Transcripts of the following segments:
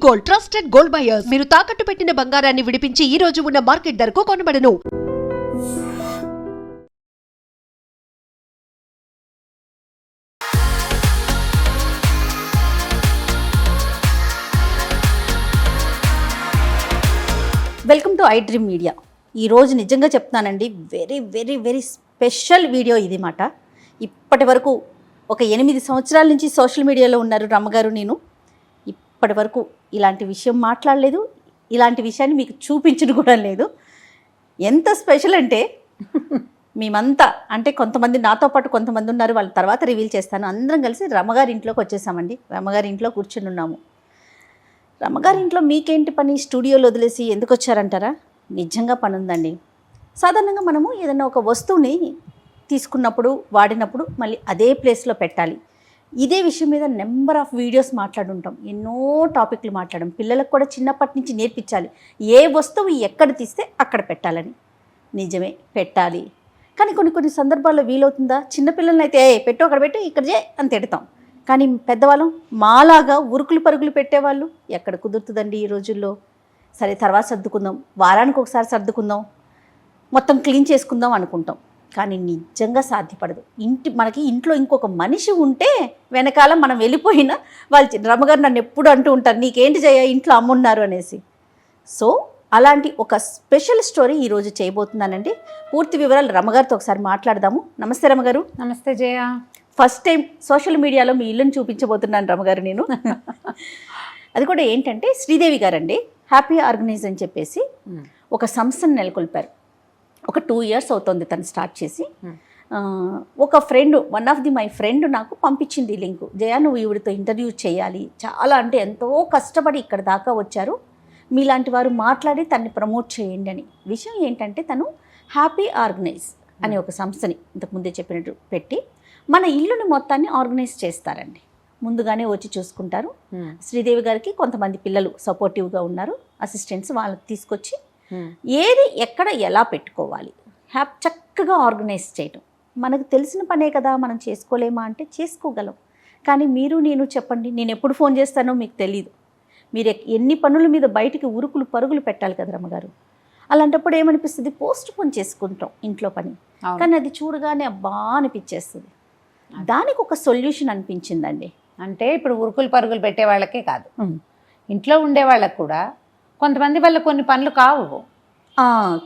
Gold, trusted gold buyers. మీరు తాకట్టు పెట్టిన బంగారాన్ని విడిపించి ఈ రోజు ఉన్న మార్కెట్ ధరకు కొనబడను. Welcome to I dream media. ఈరోజు నిజంగా చెప్తున్నానండి, very very very special video ఇది మాట. ఇప్పటి వరకు ఒక 8 సంవత్సరాల నుంచి సోషల్ మీడియాలో ఉన్నారు రమ్మగారు. నేను ఇప్పటి వరకు ఇలాంటి విషయం మాట్లాడలేదు, ఇలాంటి విషయాన్ని మీకు చూపించడం కూడా లేదు. ఎంత స్పెషల్ అంటే మేమంతా అంటే కొంతమంది నాతో పాటు కొంతమంది ఉన్నారు, వాళ్ళ తర్వాత రివీల్ చేస్తాను. అందరం కలిసి రమ్మగారి ఇంట్లోకి వచ్చేసామండి. రమ్మగారి ఇంట్లో కూర్చుని ఉన్నాము. రమ్మగారి ఇంట్లో మీకేంటి పని, స్టూడియోలో వదిలేసి ఎందుకు వచ్చారంటారా? నిజంగా పని ఉందండి. సాధారణంగా మనము ఏదైనా ఒక వస్తువుని తీసుకున్నప్పుడు వాడినప్పుడు మళ్ళీ అదే ప్లేస్లో పెట్టాలి. ఇదే విషయం మీద నెంబర్ ఆఫ్ వీడియోస్ మాట్లాడుంటాం, ఎన్నో టాపిక్లు మాట్లాడడం. పిల్లలకు కూడా చిన్నప్పటి నుంచి నేర్పించాలి, ఏ వస్తువు ఎక్కడ తీస్తే అక్కడ పెట్టాలని. నిజమే, పెట్టాలి. కానీ కొన్ని సందర్భాల్లో వీలవుతుందా? చిన్నపిల్లలని అయితే పెట్టు అక్కడ పెట్టి ఇక్కడ చే అని తిడతాం. కానీ పెద్దవాళ్ళం మాలాగా ఉరుకులు పరుగులు పెట్టేవాళ్ళు ఎక్కడ కుదురుతుందండి ఈ రోజుల్లో. సరే తర్వాత సర్దుకుందాం, వారానికి ఒకసారి సర్దుకుందాం, మొత్తం క్లీన్ చేసుకుందాం అనుకుంటాం. కానీ నిజంగా సాధ్యపడదు. మనకి ఇంట్లో ఇంకొక మనిషి ఉంటే వెనకాల మనం వెళ్ళిపోయినా వాళ్ళు రమ్మగారు నన్ను ఎప్పుడు అంటూ ఉంటారు, నీకేంటి చేయ ఇంట్లో అమ్మున్నారు అనేసి. సో అలాంటి ఒక స్పెషల్ స్టోరీ ఈరోజు చేయబోతున్నానండి. పూర్తి వివరాలు రమ్మగారితో ఒకసారి మాట్లాడదాము. నమస్తే రమ్మగారు. నమస్తే జయ. ఫస్ట్ టైం సోషల్ మీడియాలో మీ ఇల్లుని చూపించబోతున్నాను రమ్మగారు నేను. అది కూడా ఏంటంటే శ్రీదేవి గారండి హ్యాపీ ఆర్గనైజ్ అని చెప్పేసి ఒక సంస్థను నెలకొల్పారు. ఒక 2 years అవుతుంది తను స్టార్ట్ చేసి. ఒక ఫ్రెండ్, మై ఫ్రెండ్ నాకు పంపించింది ఈ లింకు. జయ నువ్వు ఈవిడితో ఇంటర్వ్యూ చేయాలి, చాలా అంటే ఎంతో కష్టపడి ఇక్కడ దాకా వచ్చారు, మీలాంటి వారు మాట్లాడి తన్ని ప్రమోట్ చేయండి అని. విషయం ఏంటంటే తను హ్యాపీ ఆర్గనైజ్ అనే ఒక సంస్థని ఇంతకుముందే చెప్పినట్టు పెట్టి మన ఇల్లుని మొత్తాన్ని ఆర్గనైజ్ చేస్తారండి. ముందుగానే వచ్చి చూసుకుంటారు. శ్రీదేవి గారికి కొంతమంది పిల్లలు సపోర్టివ్గా ఉన్నారు, అసిస్టెంట్స్, వాళ్ళకి తీసుకొచ్చి ఏది ఎక్కడ ఎలా పెట్టుకోవాలి చక్కగా ఆర్గనైజ్ చేయటం. మనకు తెలిసిన పనే కదా, మనం చేసుకోలేమా అంటే చేసుకోగలం. కానీ మీరు నేను చెప్పండి, నేను ఎప్పుడు ఫోన్ చేస్తానో మీకు తెలీదు. మీరు ఎన్ని పనుల మీద బయటికి ఉరుకులు పరుగులు పెట్టాలి కదా రమ్మగారు. అలాంటప్పుడు ఏమనిపిస్తుంది, పోస్ట్ పోన్ చేసుకుంటాం ఇంట్లో పని. కానీ అది చూడగానే అబ్బా అనిపించేస్తుంది. దానికి ఒక సొల్యూషన్ అనిపించిందండి. అంటే ఇప్పుడు ఉరుకులు పరుగులు పెట్టే వాళ్ళకే కాదు, ఇంట్లో ఉండే వాళ్ళకు కూడా కొంతమంది వల్ల కొన్ని పనులు కావు.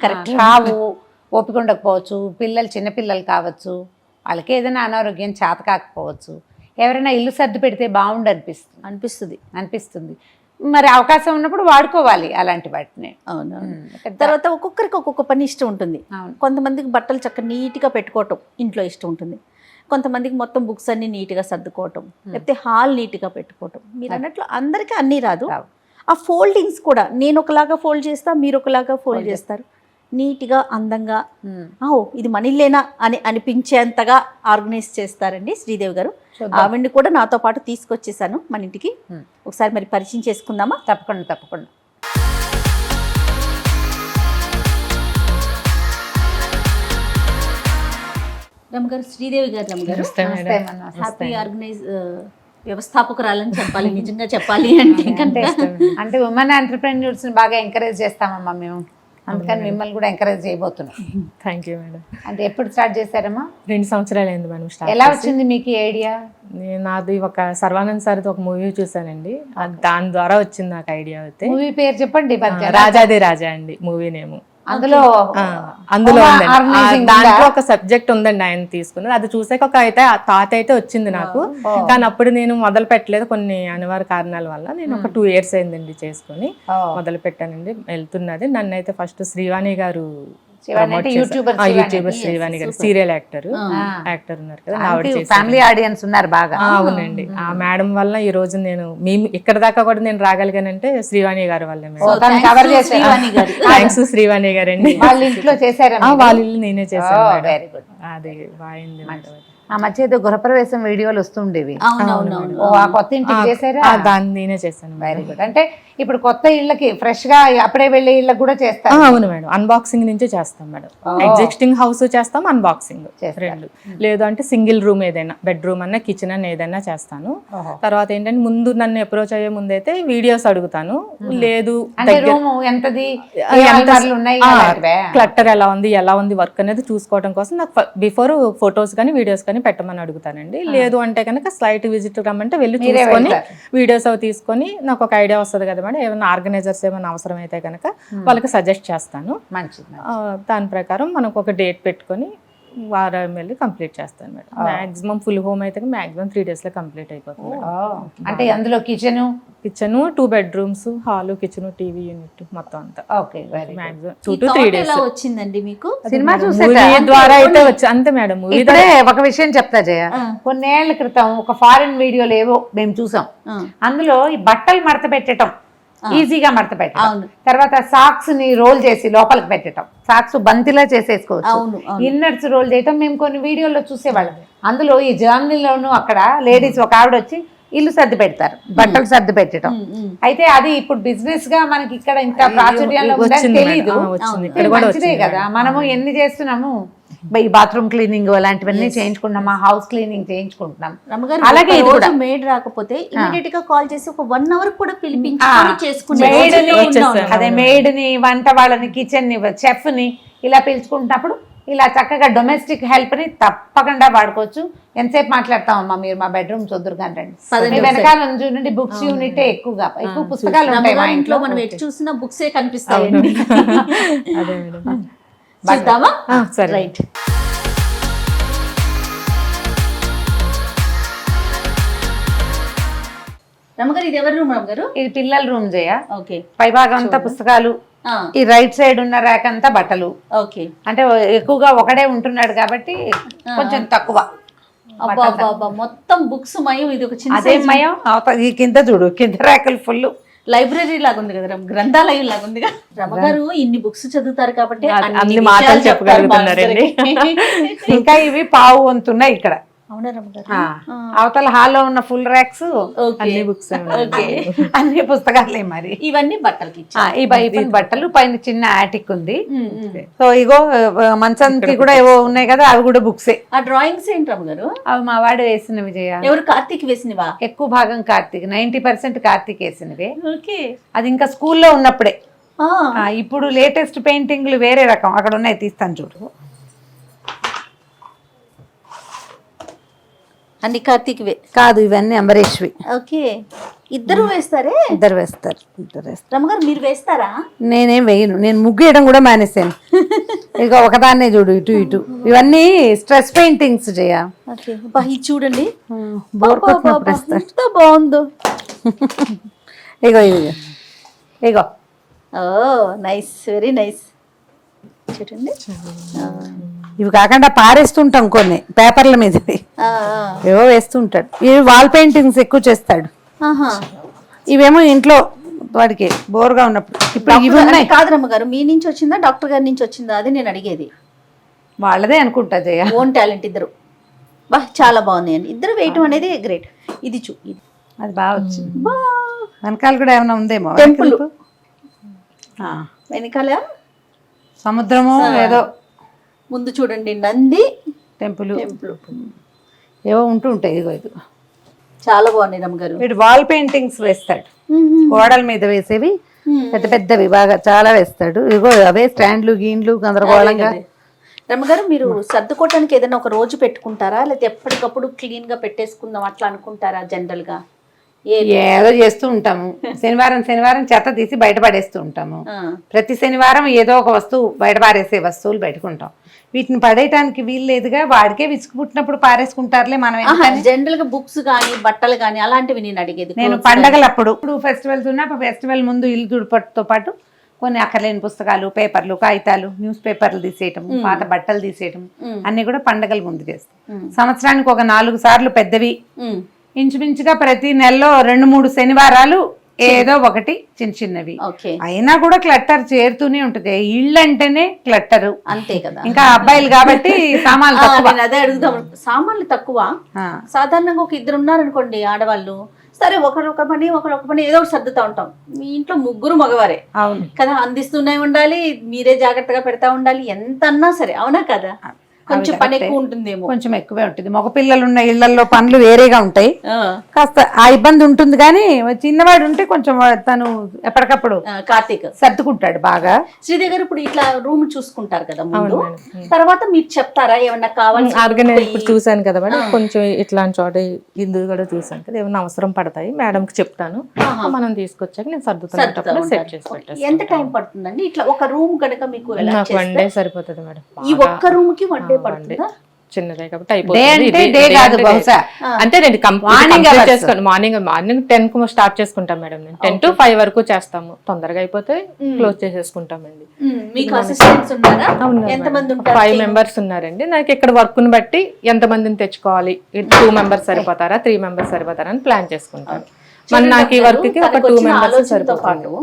కరెక్ట్, కావు, ఓపిక ఉండకపోవచ్చు, పిల్లలు చిన్నపిల్లలు కావచ్చు, వాళ్ళకి ఏదైనా అనారోగ్యం చేత కాకపోవచ్చు, ఎవరైనా ఇల్లు సర్ది పెడితే బాగుండు అనిపిస్తుంది. మరి అవకాశం ఉన్నప్పుడు వాడుకోవాలి అలాంటి వాటిని. అవును. తర్వాత ఒక్కొక్కరికి ఒక్కొక్క పని ఇష్టం ఉంటుంది. కొంతమందికి బట్టలు చక్కగా నీట్గా పెట్టుకోవటం ఇంట్లో ఇష్టం ఉంటుంది. కొంతమందికి మొత్తం బుక్స్ అన్ని నీట్గా సర్దుకోవటం, లేకపోతే హాల్ నీట్గా పెట్టుకోవటం. మీరు అన్నట్లు అందరికీ అన్నీ రాదు. ఆ ఫోల్డింగ్స్ కూడా నేను ఒకలాగా ఫోల్డ్ చేస్తా, మీరు ఒకలాగా ఫోల్డ్ చేస్తారు. నీట్గా అందంగా ఇది మన ఇల్లేనా అని అనిపించేంతగా ఆర్గనైజ్ చేస్తారండి శ్రీదేవి గారు. ఆవిడ్ని కూడా నాతో పాటు తీసుకొచ్చేసాను మన ఇంటికి. ఒకసారి మరి పరిచయం చేసుకుందామా? తప్పకుండా. రమ్మగారు, శ్రీదేవి గారు. రమ్మగారు హ్యాపీ ఆర్గనైజ్ వ్యవస్థాపకురాలని చెప్పాలి, నిజంగా చెప్పాలి అంటే ఉమెన్ ఎంటర్‌ప్రెన్యూర్స్ ని బాగా ఎంకరేజ్ చేస్తామమ్మా మేము, అందుకని మిమ్మల్ని కూడా ఎంకరేజ్ చేయబోతున్నాం. Thank you madam. అంటే ఎప్పుడు స్టార్ట్ చేశారమ్మా? 2 సంవత్సరాలు అయింది మేడం స్టార్ట్. ఎలా వచ్చింది మీకు ఈ ఐడియా? నాది ఒక సర్వానంద్ సార్ది ఒక మూవీ చూసానండి, దాని ద్వారా వచ్చింది నాకు ఐడియా. అయితే మూవీ పేరు చెప్పండి. రాజాది రాజా అండి మూవీ నేమ్. అందులో దాంట్లో ఒక సబ్జెక్ట్ ఉందండి, ఆయన తీసుకున్నది. అది చూసాక ఒక థాట్ అయితే వచ్చింది నాకు. కానీ అప్పుడు నేను మొదలు పెట్టలేదు, కొన్ని అనివార్య కారణాల వల్ల. నేను ఒక 2 years అయిందండి చేసుకుని మొదలు పెట్టానండి. వెళ్తున్నది. నన్ను అయితే ఫస్ట్ శ్రీవాణి గారు, యూట్యూబర్ శ్రీవాణి గారు, సీరియల్ యాక్టర్ ఉన్నారు కదా, ఫ్యామిలీ ఆడియన్స్ ఉన్నారు బాగా. అవునండి. ఆ మేడం వల్ల ఈ రోజు మేము ఇక్కడ దాకా కూడా నేను రాగలిగానంటే శ్రీవాణి గారి వల్ల. థ్యాంక్స్ శ్రీవాణి గారు అండి. వాళ్ళ ఇంట్లో చేశారా? వాళ్ళ ఇల్లు నేనే చేశాను. అది బాగుంది. ఆ మధ్య ఏదో గృహప్రవేశం వీడియోలు వస్తుండేవి. అవునవునవును. ఓ ఆ కొత్త ఇంటికి చేశారా? దాన్ని నేనే చేశాను. Very good. అంటే ఇప్పుడు కొత్త ఇళ్ళకి ఫ్రెష్ గా అప్పుడే వెళ్ళే ఇళ్ళకి కూడా చేస్తారు. అవును మేడం, అన్బాక్సింగ్ నుంచే చేస్తాం మేడం. ఎగ్జిస్టింగ్ హౌస్ చేస్తాం, అన్బాక్సింగ్ రెండు. లేదు అంటే సింగిల్ రూమ్ ఏదైనా, బెడ్రూమ్ అన్న కిచెన్ అన్న ఏదైనా చేస్తాను. తర్వాత ఏంటంటే ముందు నన్ను అప్రోచ్ అయ్యే ముందు అయితే వీడియోస్ అడుగుతాను. లేదు రూమ్ ఎంతది, క్లట్టర్ ఎలా ఉంది వర్క్ అనేది చూసుకోవడం కోసం నాకు బిఫోర్ ఫొటోస్ కానీ వీడియోస్ కానీ పెట్టమని అడుగుతానండి. లేదు అంటే కనుక స్లైట్ విజిట్ రమ్మంటే వెళ్ళి చూసుకొని వీడియోస్ అవి తీసుకొని నాకు ఒక ఐడియా వస్తుంది కదా మేడం. ఏమైనా ఆర్గనైజర్స్ ఏమైనా అవసరం అయితే కనుక వాళ్ళకి సజెస్ట్ చేస్తాను. మంచిది. దాని ప్రకారం మనకు ఒక డేట్ పెట్టుకొని వారం వెళ్ళి కంప్లీట్ చేస్తాను మేడం. మాక్సిమం ఫుల్ హోమ్ అయితే మాక్సిమం 3 days లో కంప్లీట్ అయిపోతుంది. అంటే అందులో kitchen 2 bedrooms, hall, kitchen, TV unit మొత్తం అంతా. Okay, very maximum 2 to 3 days. ఎలా వచ్చిందండి మీకు? సినిమా మూవీ ద్వారా అయితే వచ్చి అంతే మేడం. మూవీ ఇప్పుడే ఒక విషయం చెప్తా జయ. కొన్నేళ్ల క్రితం ఒక ఫారిన్ వీడియోలు ఏవో మేము చూసాం. అందులో ఈ బట్టలు మడత పెట్టడం, ఈజీగా మడత పెట్టడం, తర్వాత సాక్స్ ని రోల్ చేసి లోపలికి పెట్టడం, సాక్స్ బంతిలా చేసేసుకోవచ్చు, ఇన్నర్స్ రోల్ చేయటం మేము కొన్ని వీడియోలో చూసేవాళ్ళం. అందులో ఈ జర్నీలోను అక్కడ లేడీస్ ఒక ఆవిడ వచ్చి ఇల్లు సర్ది పెడతారు, బట్టలు సర్ది పెట్టడం. అయితే అది ఇప్పుడు బిజినెస్ గా మనకి ఇక్కడ ఇంత ప్రాచుర్యంలో ఉందని తెలీదు. మంచిదే కదా, మనము ఎన్ని చేస్తున్నాము. ఈ బాత్రూమ్ క్లీనింగ్ అలాంటివన్నీ చేయించుకుంటున్నాం, మా హౌస్ క్లీనింగ్ చేయించుకుంటున్నాం. అలాగే మేడ్ రాకపోతే ఇమీడియట్ గా కాల్ చేసి ఒక 1 hour కూడా పిలిపించుకొని చేసుకునే అదే మేడ్ ని, వంట వాళ్ళని, కిచెన్ ని, చెఫ్ ని ఇలా పిలుచుకుంటున్నప్పుడు ఇలా చక్కగా డొమెస్టిక్ హెల్ప్ ని తప్పకుండా వాడుకోవచ్చు. ఎంతసేపు మాట్లాడతామమ్మా మీరు మా బెడ్రూమ్ చదురు కానీ వెనకాల చూడండి బుక్స్ యూనిట్ ఎక్కువ పుస్తకాలు ఉంటాయి మా ఇంట్లో. మనం ఎటు చూసినా బుక్సే కనిపిస్తాయి. అదే మేడం. చూద్దామా? సరే, రైట్. రమ్మగారు ఇది ఎవరి రూమ్? రమ్మగారు ఇది పిల్లల రూమ్ చేయ. ఓకే. పై భాగం అంతా పుస్తకాలు, ఈ రైట్ సైడ్ ఉన్న ర్యాక్ అంతా బట్టలు. ఓకే. అంటే ఎక్కువగా ఒకడే ఉంటున్నాడు కాబట్టి కొంచెం తక్కువ. మొత్తం బుక్స్ మయం. ఇది ఒక చిన్న అదే మయం. ఈ కింద చూడు, కింద ర్యాకులు ఫుల్ లైబ్రరీ లాగా ఉంది కదా, గ్రంథాలయం లాగా ఉంది కదా. రమ్మగారు ఇన్ని బుక్స్ చదువుతారు కాబట్టి అన్ని మాటలు చెప్పగలుగుతున్నారండి. ఇంకా ఇవి పావు వంతున్నాయి ఇక్కడ. అవునా రమ్మగారు? అవతల హాల్లో ఉన్న ఫుల్ ర్యాక్స్ అన్ని బుక్స్, అన్ని పుస్తకాలే. మరి ఇవన్నీ బట్టలకి, ఈ బయట బట్టలు, పైన చిన్న ఆటిక్ ఉంది. సో ఇగో మంచానికి కూడా ఏవో ఉన్నాయి కదా, అవి కూడా బుక్సే. ఆ డ్రాయింగ్స్ ఏంటి రమ్మగారు? అవి మా వాడు వేసిన విజయ. ఎవరు? కార్తీక్ వేసినవా? ఎక్కువ భాగం కార్తీక్, 90% కార్తీక్ వేసినవే. ఓకే. అది ఇంకా స్కూల్లో ఉన్నప్పుడే. ఇప్పుడు లేటెస్ట్ పెయింటింగ్లు వేరే రకం అక్కడ ఉన్నాయి, తీస్తాను చూడు. అన్ని కార్తీక్వే కాదు, ఇవన్నీ అంబరీష్వి. ఓకే. ఇద్దరు వేస్తారే? ఇద్దరు వేస్తారు. రమ్మగారు మీరు వేస్తారా? నేనేం వేయను, నేను ముగ్గు వేయడం కూడా మానేసాను. ఇక ఒకదాన్నే చూడు, ఇటు ఇటు. ఇవన్నీ స్ట్రెస్ పెయింటింగ్స్ చేయ. ఇది చూడండి, ఎంత బాగుందో. ఇగో ఇగో ఇగో. ఓ నైస్, వెరీ నైస్. చూడండి, ఇవి కాకుండా పారేస్తుంటాం కొన్ని పేపర్ల మీద, ఏవో వేస్తుంటాడు. ఇవి వాల్ పెయింటింగ్స్ ఎక్కువ చేస్తాడు. ఇవేమో ఇంట్లో వాడికి బోర్గా ఉన్నప్పుడు. ఇప్పుడు ఇవి ఉన్నాయి. కాదు రమ్మగారు, మీ నుంచి వచ్చిందా డాక్టర్ గారి నుంచి వచ్చిందా? అది నేను అడిగేది. వాళ్ళదే అనుకుంటా జయ. ఓన్ టాలెంట్ ఇద్దరు. బా చాలా బాగుంది అండి, ఇద్దరు వేయటం అనేది గ్రేట్. ఇది అది బాగా వచ్చింది. వెనకాల కూడా ఏమైనా ఉందేమో. టెంపుల్ వెనకాల సముద్రము ఏదో. ముందు చూడండి నంది, టెంపుల్ ఏవో ఉంటూ ఉంటాయి. ఇదిగో ఇది చాలా బాగున్నాయి రమ్మగారు. వీడు వాల్ పెయింటింగ్స్ వేస్తాడు, గోడల మీద వేసేవి పెద్ద పెద్దవి బాగా చాలా వేస్తాడు. ఇదిగో అవే స్టాండ్లు, గీన్లు గందరగోళంగా. రమ్మగారు మీరు సర్దుకోవటానికి ఏదైనా ఒక రోజు పెట్టుకుంటారా, లేకపోతే ఎప్పటికప్పుడు క్లీన్ గా పెట్టేసుకుందాం అట్లా అనుకుంటారా? జనరల్ గా ఏదో చేస్తూ ఉంటాము. శనివారం చెత్త తీసి బయట పడేస్తూ ఉంటాము. ప్రతి శనివారం ఏదో ఒక వస్తువు బయట పారేసే వస్తువులు పెట్టుకుంటాం. వీటిని పడేయటానికి వీలు లేదుగా, వాడికే విసుగు పుట్టినప్పుడు పారేసుకుంటారులే. మనం జనరల్ గా బుక్స్ కానీ బట్టలు కానీ అలాంటివి నేను అడిగేది. నేను పండగలప్పుడు, ఇప్పుడు ఫెస్టివల్స్ ఉన్నా ఫెస్టివల్ ముందు ఇల్లు దుడిపట్టుతో పాటు కొన్ని అక్కర్లేని పుస్తకాలు, పేపర్లు, కాగితాలు, న్యూస్ పేపర్లు తీసేయటం, పాత బట్టలు తీసేయటం అన్ని కూడా పండగల ముందు చేస్తాం. సంవత్సరానికి ఒక 4 సార్లు పెద్దవి, ఇంచుమించుగా ప్రతి నెలలో 2-3 శనివారాలు ఏదో ఒకటి చిన్న చిన్నవి. ఓకే, అయినా కూడా క్లట్టర్ చేరుతూనే ఉంటుంది. ఇళ్ళు అంటేనే క్లట్టరు. అంతే కదా. ఇంకా అబ్బాయిలు కాబట్టి సామాన్లు తక్కువ. నేను అదే అడుగుదాం, సామాన్లు తక్కువ. ఆ, సాధారణంగా ఒక ఇద్దరు ఉన్నారనుకోండి ఆడవాళ్ళు, సరే ఒకరు ఒక పని ఒకరు ఒక పని ఏదో ఒకటి సర్దుతా ఉంటాం. మీ ఇంట్లో ముగ్గురు మగవారే అవును కదా, అందిస్తూనే ఉండాలి, మీరే జాగ్రత్తగా పెడతా ఉండాలి, ఎంత అన్నా సరే. అవునా కదా, కొంచెం పని ఎక్కువ ఉంటుందేమో. కొంచెం ఎక్కువే ఉంటుంది. మగ పిల్లలు ఉన్న ఇళ్లలో పనులు వేరేగా ఉంటాయి, ఆ, కాస్త ఆ ఇబ్బంది ఉంటుంది. కానీ చిన్నవాడు ఉంటే కొంచెం తను ఎప్పటికప్పుడు కార్తీక్ సర్దుకుంటాడు బాగా. శ్రీదేవి గారు ఇప్పుడు ఇట్లా రూమ్ చూసుకుంటారు కదా ముందు, అవును మేడం. తర్వాత మీరు చెప్తారా ఏమన్నా కావాలి? ఆర్గనైజ్ ఇప్పుడు చూసాను కదా మేడం, కొంచెం ఇట్లాంటి చోట ఇందు కూడా చూసాను కదా, ఏమన్నా అవసరం పడతాయి మేడంకి చెప్తాను, మనం తీసుకొచ్చాక నేను సర్దుతున్నప్పుడు సెట్ చేసి పెట్టేస్తాను. ఎంత టైం పడుతుందండి ఇట్లా ఒక రూమ్ కనుక మీకు ఎలా నాకు వన్ డే సరిపోతుంది మేడం. ఈ ఒక్క రూమ్ కి వన్ డే పడుతుందా? చిన్నదే కాబట్టి డే అయిపోతుంది. అంటే డే కాదు బహుశా. అంటే నేను Morning hours. చేసుకోండి, మార్నింగ్ 10 కు స్టార్ట్ చేసుకుంటాం మేడం. నేను 10 to 5 వరకు చేస్తాము. తొందరగా అయిపోతే క్లోజ్ చేసేసుకుంటామండి. మీకు అసిస్టెంట్స్ ఉన్నారా? ఎంత మంది ఉంటారు? 5 మెంబర్స్ ఉన్నారండి. నాకు ఇక్కడ వర్క్ ని బట్టి ఎంత మందిని తెచ్చుకోవాలి, 2 మెంబర్స్ సరిపోతారా 3 మెంబర్స్ సరిపోతారా అని ప్లాన్ చేసుకుంటాను. మరి నాకు ఈ వర్క్ కి ఒక 2 మెంబర్స్ సరిపోతారు.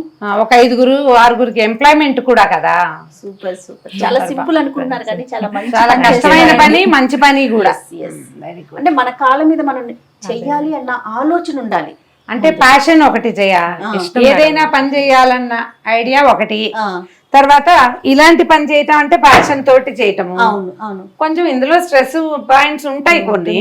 ఒక 5 6 ఎంప్లాయ్మెంట్ కూడా కదా. సూపర్ సూపర్, చాలా సింపుల్ అనుకుంటున్నారు కానీ చాలా మంచి చాలా పని కష్టమైన చేశారు. పని, మంచి పని కూడా. Yes. అంటే మన కాళ్ళ మీద మనం చెయ్యాలి అన్న ఆలోచన ఉండాలి. అంటే ప్యాషన్ ఒకటి ఏదైనా పని చేయాలన్న ఐడియా ఒకటి, ఆ, తర్వాత ఇలాంటి పని చేయటం అంటే ప్యాషన్ తోటి చేయటము. అవును అవును. కొంచెం ఇందులో స్ట్రెస్ పాయింట్స్ ఉంటాయి కొన్ని,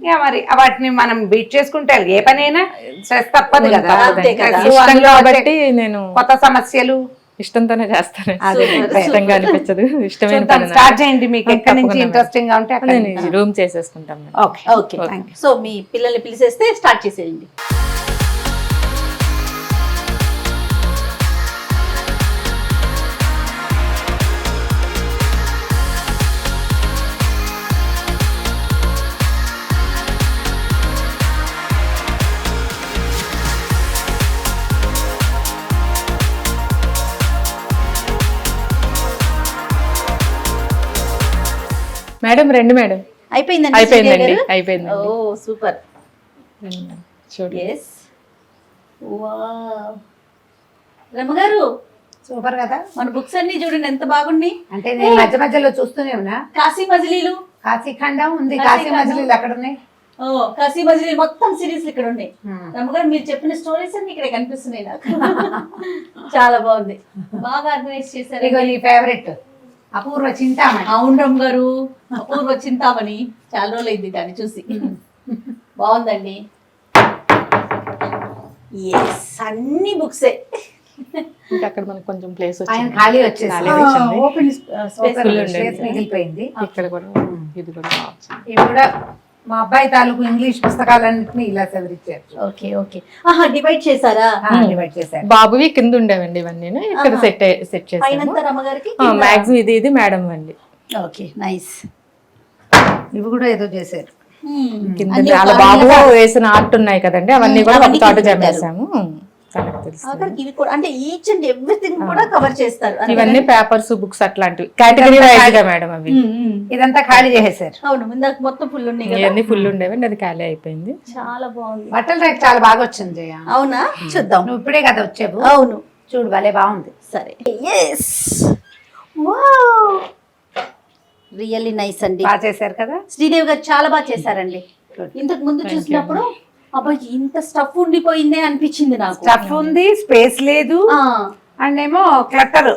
ఇక మరి వాటిని మనం బీట్ చేసుకుంటే ఏ పనైనా స్ట్రెస్ తప్పదు కదా. అంతే కదా. Stress, ఇష్టం అందులో కాబట్టి నేను కొత్త సమస్యలు. ఇష్టంతోనే చేస్తాను. అదే. ఇష్టంగా అనిపించదు. ఇష్టమైన చూద్దాం, పని స్టార్ట్ చేయండి. మీకు ఎక్కడి నుంచి ఇంట్రెస్టింగ్ గా ఉంటే అక్కడ. నేను రూమ్ చేసేసుకుంటాం మేడం. ఓకే ఓకే, సో మీ పిల్లల్ని పిలిచేస్తే స్టార్ట్ చేసేయండి. మేడం రండి మేడం. అయిపోయిందండి అయిపోయిందండి, శ్రీదేవి గారు? అయిపోయిందండి. Oh super. చూడండి. Yes, wow. రమ్మగారు సూపర్ కదా. మన బుక్స్ అన్ని చూడండి ఎంత బాగున్నాయి. అంటే నేను మధ్య మధ్యలో చూస్తూనే ఉన్నా. కాశీ మజిలీలు, కాశీఖండం ఉంది, కాశీ కాశీ మజిలీలు అక్కడ ఉన్నాయి. ఓ కాశీ మజిలీ మొత్తం సిరీస్ ఇక్కడ ఉన్నాయి. రమ్మగారు మీరు చెప్పిన స్టోరీస్ అన్ని ఇక్కడ కనిపిస్తున్నాయి నాకు. చాలా బాగుంది, బాగా ఆర్గనైజ్ చేశారు. ఇగో నీ ఫేవరెట్ అపూర్వ చింతామణి. అవును రమ్మగారు, అపూర్వ చింతామణి, చాలా రోజులు అయింది దాన్ని చూసి. బాగుందండి. ఎస్, అన్ని బుక్సే. ఇంకా అక్కడ మనకు కొంచెం ప్లేస్ ఆయన వచ్చింది. ఖాళీ వచ్చేసి ఖాళీ వచ్చింది. Open space. Full ఉండేది. స్పేస్ మిగిలిపోయింది. ఇక్కడ కూడా ఇది కూడా బాగుంది. ఇవి కూడా మా అబ్బాయి తాలూకు ఇంగ్లీష్ పుస్తకాలన్నింటినీ ఇలా సవరించారు. ఓకే ఓకే, ఆహా డివైడ్ చేశారా? డివైడ్ చేశారు. బాబువి కింద ఉండేవండి ఇవన్నీ, ఇక్కడ సెట్ చేసాము. పైనంతా రమ్మగారికి. మ్యాక్సిమం ఇది మేడం అండి. Okay nice. ఇవి కూడా ఏదో చేశారు. కింద వాళ్ళ బాబు వేసిన ఆర్ట్ ఉన్నాయి కదండి, అవన్నీ కూడా ఒక చోట జమేసాము. తనకు తెలుసు. ఇవి కూడా అంటే ఈచ్ అండ్ ఎవ్రీథింగ్ కూడా కవర్ చేస్తారు. ఇవన్నీ పేపర్స్ బుక్స్ అట్లాంటివి కేటగిరీ వైజ్ గా మేడం అవి. ఇదంతా ఖాళీ చేసేసారు. అవును, ఇందాక మొత్తం ఫుల్ ఉన్నాయి కదా. ఇవన్నీ ఫుల్ ఉండేవండి, అది ఖాళీ అయిపోయింది. చాలా బాగుంది. బట్టల రేట్ చాలా బాగా వచ్చింది జయ. అవునా, చూద్దాం. నువ్వు ఇప్పుడే కదా వచ్చావు. అవును, చూడు భలే బాగుంది. సరే. ఎస్, వావ్, రియల్లీ నైస్ అండి. బాగా చేశారు కదా. శ్రీదేవి గారు చాలా బాగా చేశారండి. ఇంతకు ముందు చూసినప్పుడు అబ్బాయి ఇంత స్టఫ్ ఉండిపోయిందే అనిపించింది నాకు. స్టఫ్ ఉంది, స్పేస్ లేదు, ఆ, అండ్ ఏమో క్లట్టర్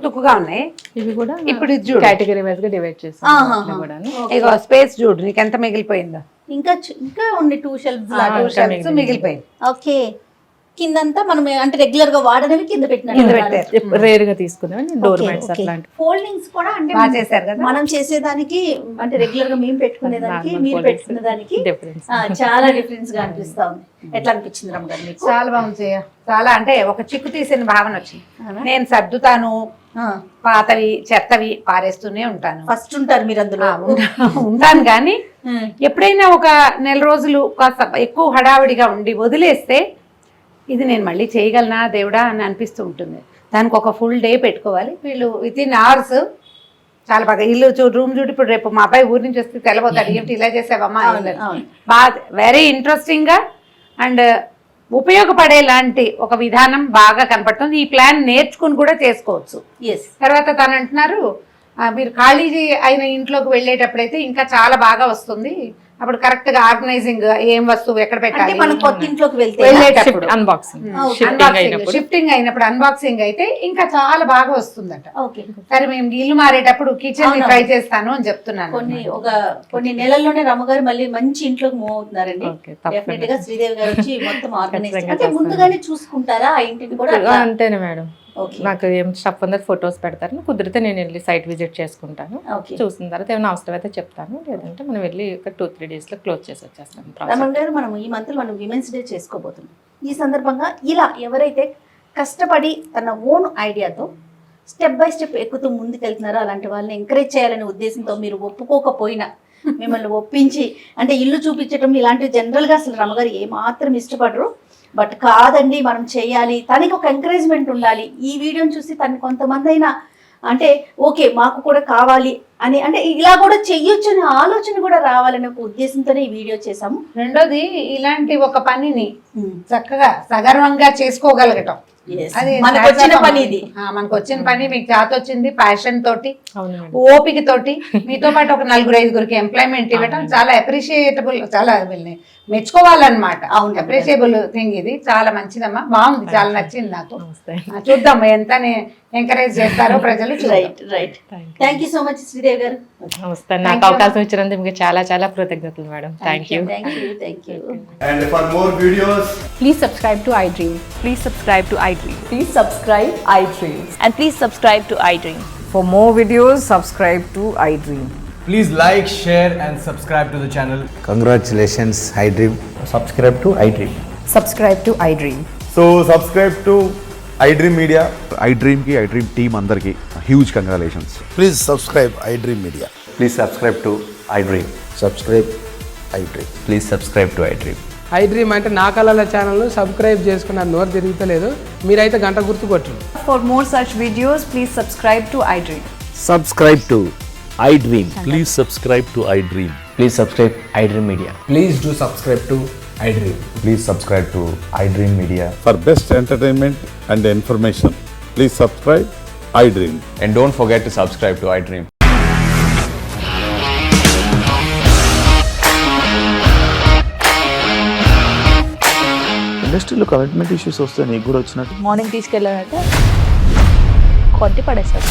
తుక్కుగా ఉన్నాయి. ఇవి కూడా ఇప్పుడు ఇది చూడు, కేటగిరీ వైజ్ గా డివైడ్ చేస్తాం. ఇగో స్పేస్ చూడు, నీకు ఎంత మిగిలిపోయిందో. ఇంకా ఉండి 2 షెల్ఫ్స్ మిగిలిపోయింది. ఓకే, కిందంతా మనం అంటే రెగ్యులర్ గా వాడనవి కింద పెట్టినట్టు రేర్ గా తీసుకున్నాం డోర్ మ్యాట్స్ అట్లాంటి. ఫోల్డింగ్స్ కూడా అంటే బాగా చేశారు కదా. మనం చేసేదానికి అంటే రెగ్యులర్ గా మేము పెట్టుకునే దానికి మీరు పెట్టుకునే దానికి డిఫరెన్స్. చాలా డిఫరెన్స్ గా అనిపిస్తా ఉంది. ఎట్లా అనిపించింది రమ్మ గారు మీకు? చాలా బాగుంది జయ. చాలా అంటే ఒక చిక్కు తీసిన భావన వచ్చింది. నేను సర్దుతాను, పాతవి చెత్తవి పారేస్తూనే ఉంటాను. ఫస్ట్ ఉంటారు మీరు అందులో. ఉంటాను కానీ ఎప్పుడైనా ఒక నెల రోజులు కాస్త ఎక్కువ హడావిడిగా ఉండి వదిలేస్తే ఇది నేను మళ్ళీ చేయగలనా దేవుడా అని అనిపిస్తూ ఉంటుంది. దానికి ఒక ఫుల్ డే పెట్టుకోవాలి. వీళ్ళు వితిన్ అవర్స్ చాలా బాగా ఇల్లు రూమ్ చూడు. ఇప్పుడు రేపు మా అబ్బాయి ఊరి నుంచి వస్తే తెలబోతాడు, ఏమిటి ఇలా చేసావమ్మా. బాగా వెరీ ఇంట్రెస్టింగ్ గా అండ్ ఉపయోగపడేలాంటి ఒక విధానం బాగా కనపడుతుంది. ఈ ప్లాన్ నేర్చుకుని కూడా చేసుకోవచ్చు. ఎస్. తర్వాత తను అంటున్నారు మీరు ఖాళీ అయిన ఇంట్లోకి వెళ్ళేటప్పుడైతే ఇంకా చాలా బాగా వస్తుంది, అప్పుడు కరెక్ట్ గా ఆర్గనైజింగ్ ఏం వస్తువు ఎక్కడ అంటే పెట్టాలి మనం కొత్త ఇంట్లోకి వెళ్తే వెళ్ళేటప్పుడు అన్బాక్సింగ్ షిఫ్టింగ్ అయినప్పుడు అన్బాక్సింగ్ అయితే ఇంకా చాలా బాగా వస్తుందట. ఓకే. సరే మేము ఇల్లు మారేటప్పుడు కిచెన్ ట్రై చేస్తాను అని చెప్తున్నాను. కొన్ని నెలల్లోనే రమ్మగారు మళ్ళీ మంచి ఇంట్లోకి మూవ్ అవుతున్నారండి. Okay, తప్పకుండా. డెఫినెట్ గా శ్రీదేవి గారు వచ్చి మొత్తం ఆర్గనైజ్ ఖచ్చితంగా అంటే ముందుగానే చూసుకుంటారా ఆ ఇంటిని కూడా? అంతేనే మేడం. ఓకే. నాకు ఏం స్టఫ్ ఉందో ఫొటోస్ పెడతారు, కుదిరితే నేను వెళ్ళి సైట్ విజిట్ చేసుకుంటాను. ఓకే. చూసిన తర్వాత ఏమైనా అవసరం అయితే చెప్తాను, లేదంటే మనం వెళ్ళి ఒక 2-3 days లో క్లోజ్ చేసి వచ్చేస్తాం. రమణ గారు, మనం ఈ మంత్ మనం విమెన్స్ డే చేసుకోబోతున్నాం. ఈ సందర్భంగా ఇలా ఎవరైతే కష్టపడి తన ఓన్ ఐడియాతో స్టెప్ బై స్టెప్ ఎక్కుతూ ముందుకెళ్తున్నారో అలాంటి వాళ్ళని ఎంకరేజ్ చేయాలనే ఉద్దేశంతో మీరు ఒప్పుకోకపోయినా మిమ్మల్ని ఒప్పించి అంటే ఇల్లు చూపించడం ఇలాంటివి జనరల్గా అసలు రమగారు ఏమాత్రం ఇష్టపడరు. బట్ కాదండి మనం చేయాలి, తనకి ఒక ఎంకరేజ్మెంట్ ఉండాలి. ఈ వీడియోని చూసి తనకి కొంతమంది అయినా అంటే ఓకే మాకు కూడా కావాలి అని అంటే ఇలా కూడా చెయ్యొచ్చు అనే ఆలోచన కూడా రావాలనే ఒక ఉద్దేశంతోనే ఈ వీడియో చేసాము. రెండోది ఇలాంటి ఒక పనిని చక్కగా సగర్వంగా చేసుకోగలగటం, అది మనకు వచ్చిన పని ఇది. మనకు వచ్చిన పని మీకు చేత వచ్చింది, ప్యాషన్ తోటి అవును మేడం. ఓపిక తోటి మీతో పాటు ఒక 4-5 ఎంప్లాయ్మెంట్ ఇవ్వటం చాలా అప్రిషియేటబుల్, చాలా మెచ్చుకోవాలన్నమాట. అవును, అప్రిషియబుల్ థింగ్ ఇది. చాలా మంచిదమ్మా, బాగుంది, చాలా నచ్చింది నాకు. నమస్తే. చూద్దాం ఎంత ఎంకరేజ్ చేస్తారో ప్రజలు. Right right. Thank you so much Sridevi గారు. నమస్తే. నాకు అవకాశం ఇచ్చినందుకు మీకు చాలా చాలా కృతజ్ఞతలు madam. Thank you. Thank you. And for more videos, Please subscribe to iDream. Please subscribe to iDream. Please subscribe iDream. And please subscribe to iDream. For more videos, subscribe to iDream. please like, share and subscribe to the channel. Congratulations, iDream. Subscribe to iDream. Subscribe to iDream. So subscribe to iDream Media. iDream ki iDream team andarki huge congratulations. Please subscribe iDream Media. Please subscribe to iDream. Subscribe iDream. Please subscribe to iDream. iDream అంటే నా కళల channel subscribe చేసుకున్న నోరు తిరుగుతలేదు, మీరైతే గంట గుర్తు కొట్టండి. For more such videos, please subscribe to iDream. Subscribe to iDream. Please subscribe to iDream. Please subscribe iDream Media. Please do subscribe to iDream. Please subscribe to iDream Media. For best entertainment and information, please subscribe iDream. And don't forget to subscribe to iDream. ఇండస్ట్రీలో commitment issues వస్తే నీకు కూడా వచ్చినట్టు morning తీసుకెళ్ళాలంటే కొట్టి పడేస్తారు.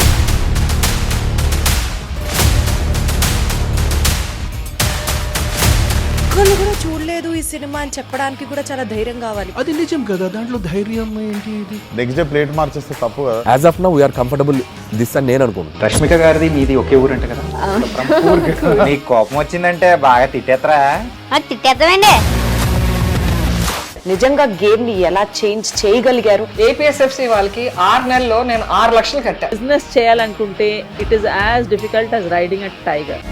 ఒక్కళ్ళు కూడా చూడలేదు ఈ సినిమా అని చెప్పడానికి కూడా చాలా ధైర్యం కావాలి. అది నిజం కదా, దాంట్లో ధైర్యం ఏంటి? ఇది నెక్స్ట్ డే ప్లేట్ మార్చేస్తే తప్పు కదా. As of now we are comfortable this అని నేను అనుకుంటున్నాను. రష్మిక గారిది మీది ఒకే ఊరు అంట కదా? నీకు కోపం వచ్చిందంటే బాగా తిట్టేత్తరా? తిట్టేద్దామండి. నిజంగా గేమ్ ని ఎలా చేంజ్ చేయగలిగారు? ఏపీఎస్ఎఫ్సి వాళ్ళకి 6 నెలల్లో నేను 6 లక్షలు కట్టా. బిజినెస్ చేయాలనుకుంటే it is as difficult as riding a tiger.